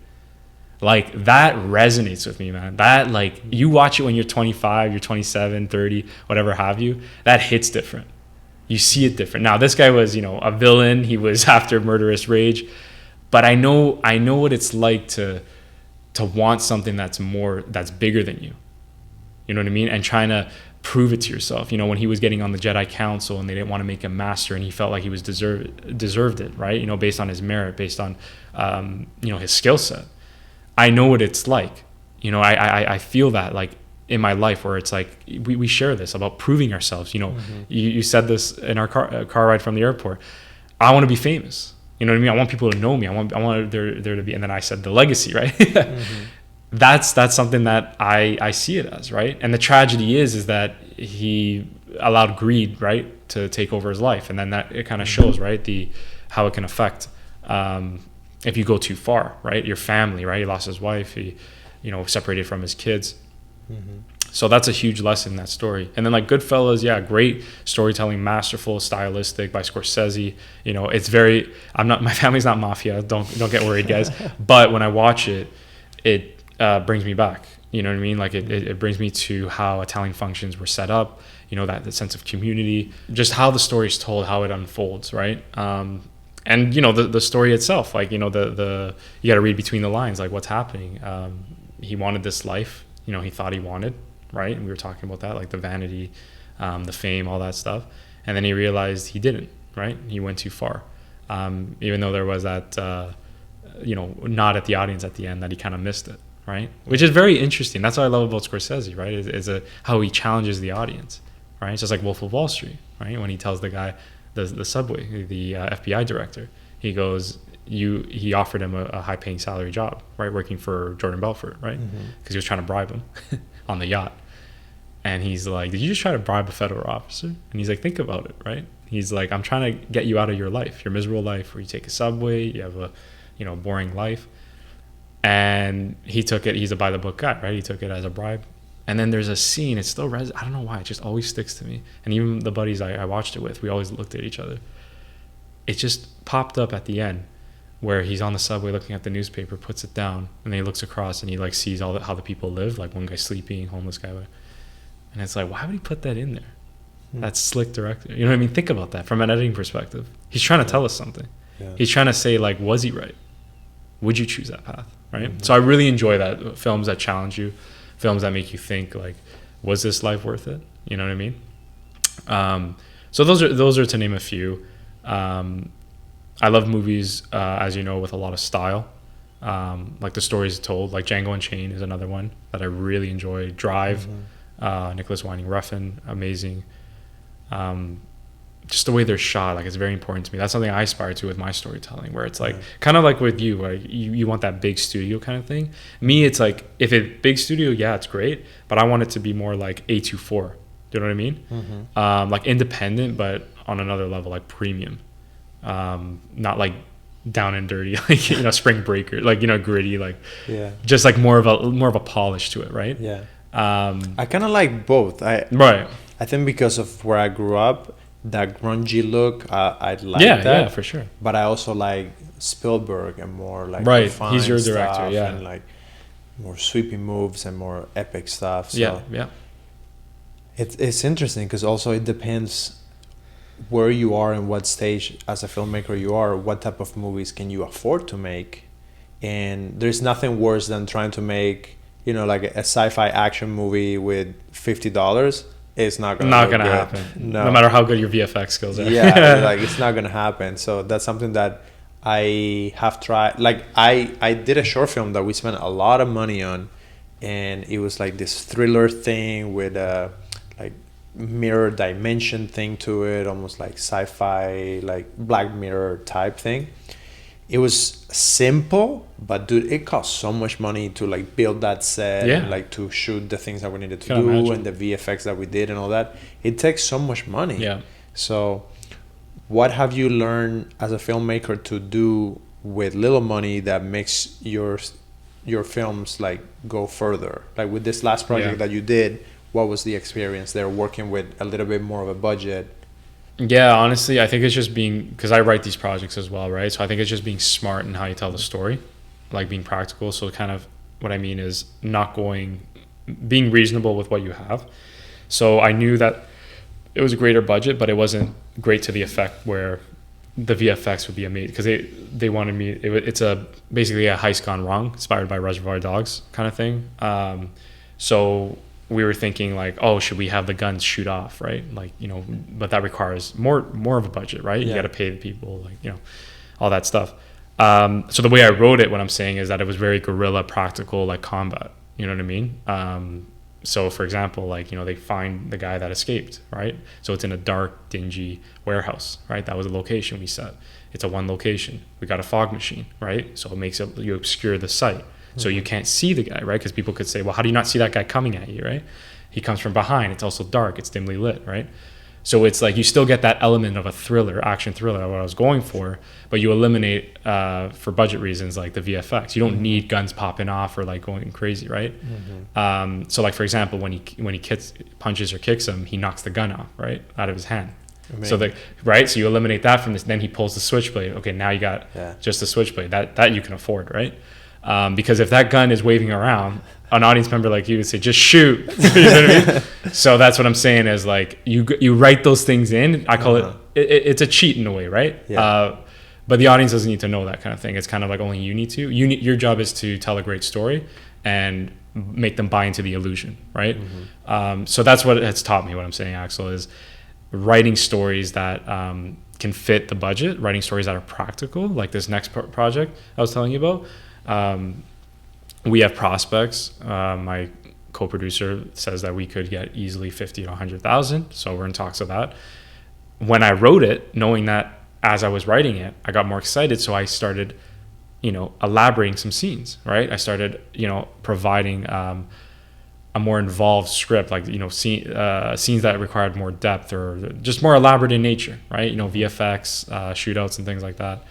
Like, that resonates with me, man. That, like, you watch it when you're 25, you're 27, 30, whatever have you, that hits different. You see it different. Now, this guy was, a villain. He was after murderous rage. But I know what it's like to want something that's bigger than you. You know what I mean? And trying to prove it to yourself. When he was getting on the Jedi Council and they didn't want to make him master, and he felt like he was deserved it, right? Based on his merit, based on his skill set. I know what it's like. I feel that, like, in my life, where it's like we share this about proving ourselves. You said this in our car ride from the airport. I want to be famous. You know what I mean? I want people to know me. I want there to be, and then I said the legacy, right? That's something that I see it as, right? And the tragedy is that he allowed greed, right, to take over his life, and then that it kind of shows, right, how it can affect if you go too far, right? Your family, right? He lost his wife. He, separated from his kids. So that's a huge lesson in that story. And then, like, Goodfellas, yeah, great storytelling, masterful, stylistic by Scorsese. It's very. My family's not mafia. Don't get worried, guys. But when I watch it, it brings me back. You know what I mean? Like, it brings me to how Italian functions were set up. That sense of community, just how the story is told, how it unfolds, right? And the story itself, like, the you got to read between the lines, like, what's happening. He wanted this life, he thought he wanted, right? And we were talking about that, like the vanity, the fame, all that stuff. And then he realized he didn't, right? He went too far. Even though there was that, nod at the audience at the end that he kind of missed it, right? Which is very interesting. That's what I love about Scorsese, right? Is how he challenges the audience, right? It's just like Wolf of Wall Street, right? When he tells the guy, the subway, the FBI director, he goes, he offered him a high-paying salary job, right, working for Jordan Belfort, right, because he was trying to bribe him on the yacht. And he's like, did you just try to bribe a federal officer? And he's like, think about it, right? He's like, I'm trying to get you out of your life, your miserable life where you take a subway, you have a boring life. And he took it, he's a by-the-book guy, right? He took it as a bribe. And then there's a scene, it's still I don't know why, it just always sticks to me. And even the buddies I watched it with, we always looked at each other. It just popped up at the end where he's on the subway looking at the newspaper, puts it down, and then he looks across and he, like, sees how the people live, like one guy sleeping, homeless guy. And it's like, why would he put that in there? That's slick director. You know what I mean? Think about that from an editing perspective. He's trying to tell us something. Yeah. He's trying to say, like, was he right? Would you choose that path, right? So I really enjoy that, films that challenge you, films that make you think, like, was this life worth it? You know what I mean? So those are to name a few. I love movies, as you know, with a lot of style. Like the stories told, like Django Unchained is another one that I really enjoy. Drive, Nicholas Winding Refn, amazing. Just the way they're shot, like, it's very important to me. That's something I aspire to with my storytelling, where it's like kind of like with you, where you want that big studio kind of thing. Me, it's like, if it's big studio, yeah, it's great, but I want it to be more like A24. Do you know what I mean? Like independent, but on another level, like premium. Not like down and dirty, like, Spring Breaker, like, gritty, like, just like more of a polish to it, right? I kind of like both. I think because of where I grew up, that grungy look, I like that. Yeah, for sure. But I also like Spielberg and more like he's your director, and like more sweeping moves and more epic stuff. So it's interesting because also it depends where you are and what stage as a filmmaker you are, what type of movies can you afford to make. And there's nothing worse than trying to make, like a sci-fi action movie with $50. It's not gonna happen. No matter how good your VFX skills are. Like, it's not gonna happen. So that's something that I have tried. Like, I did a short film that we spent a lot of money on, and it was like this thriller thing with a like mirror dimension thing to it, almost like sci-fi, like Black Mirror type thing. it was simple, but dude, it cost so much money to like build that set, Yeah. and like to shoot the things that we needed to Can't do, imagine. and the VFX that we did and all that. It takes so much money. Yeah. So what have you learned as a filmmaker to do with little money that makes your films like go further? Like with this last project Yeah. that you did, what was the experience there working with a little bit more of a budget? Yeah, honestly, I think it's just because I write these projects as well, right? So I think it's just being smart in how you tell the story, like being practical. So kind of what I mean is being reasonable with what you have. So I knew that it was a greater budget, but it wasn't great to the effect where the VFX would be amazing, because they wanted me. It's basically a heist gone wrong, inspired by Reservoir Dogs kind of thing. So we were thinking like, oh, should we have the guns shoot off, right? Like, you know, but that requires more of a budget, right? You got to pay the people, like, you know, all that stuff. So the way I wrote it, what I'm saying is that it was very guerrilla, practical, like combat. You know what I mean? So for example, like, you know, they find the guy that escaped, right? So it's in a dark, dingy warehouse, right? That was a location we set. It's a one location. We got a fog machine, right? So it makes it, you obscure the sight. So you can't see the guy, right? Because people could say, well, how do you not see that guy coming at you, right? He comes from behind. It's also dark. It's dimly lit, right? So it's like you still get that element of a thriller, action thriller, what I was going for, but you eliminate, for budget reasons, like the VFX. You don't need guns popping off or like going crazy, right? So like, for example, when he punches or kicks him, he knocks the gun off, right, out of his hand. Amazing. So so you eliminate that from this. Then he pulls the switchblade. Okay, now you got just the switchblade that you can afford, right? Because if that gun is waving around, an audience member like you would say, just shoot. You know what I mean? So that's what I'm saying is like, you write those things in. I call it's a cheat in a way, right? Yeah. But the audience doesn't need to know that kind of thing. It's kind of like only you need to. Your job is to tell a great story and make them buy into the illusion, right? So that's what it's taught me. What I'm saying, Axel, is writing stories that can fit the budget, writing stories that are practical, like this next project I was telling you about. We have prospects. My co-producer says that we could get easily 50 to 100,000. So we're in talks of that. When I wrote it, knowing that as I was writing it, I got more excited. So I started, you know, elaborating some scenes, right? I started, you know, providing a more involved script, like, you know, scenes that required more depth or just more elaborate in nature, right? You know, VFX, shootouts and things like that,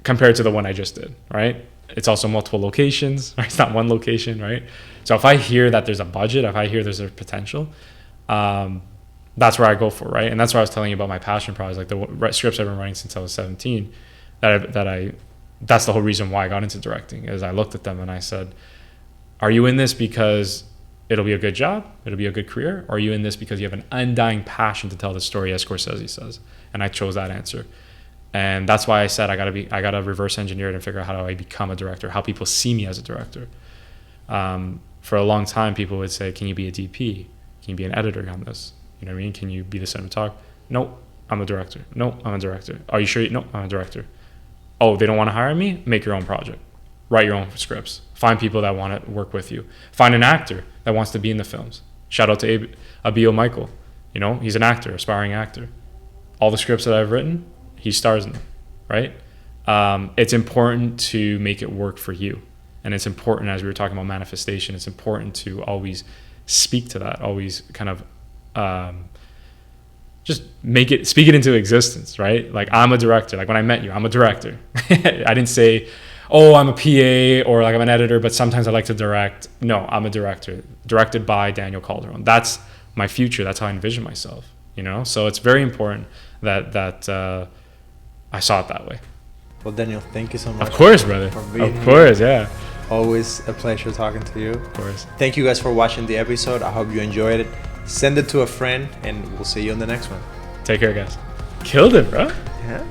compared to the one I just did, right? It's also multiple locations, right? It's not one location, right? So if I hear that there's a budget, if I hear there's a potential, that's where I go for, right? And that's why I was telling you about my passion project, like the scripts I've been writing since I was 17, that's the whole reason why I got into directing, is I looked at them and I said, are you in this because it'll be a good job, it'll be a good career, or are you in this because you have an undying passion to tell the story, as Scorsese says? And I chose that answer. And that's why I said I gotta reverse engineer it and figure out how do I become a director, how people see me as a director. For a long time, people would say, can you be a DP? Can you be an editor on this? You know what I mean? Can you be the cinematographer? No, I'm a director. No, I'm a director. Are you sure? No, I'm a director. Oh, they don't want to hire me? Make your own project. Write your own scripts. Find people that want to work with you. Find an actor that wants to be in the films. Shout out to Abiel Michael. You know, he's an actor, aspiring actor. All the scripts that I've written, he stars in them, right? It's important to make it work for you. And it's important, as we were talking about manifestation, it's important to always speak to that, always kind of just speak it into existence, right? Like, I'm a director. Like when I met you, I'm a director. I didn't say, oh, I'm a PA or like I'm an editor, but sometimes I like to direct. No, I'm a director, directed by Daniel Calderone. That's my future. That's how I envision myself, you know? So it's very important that I saw it that way. Well, Daniel, thank you so much. Of course, brother. Of course, yeah. Always a pleasure talking to you. Of course. Thank you guys for watching the episode. I hope you enjoyed it. Send it to a friend, and we'll see you on the next one. Take care, guys. Killed it, bro. Yeah.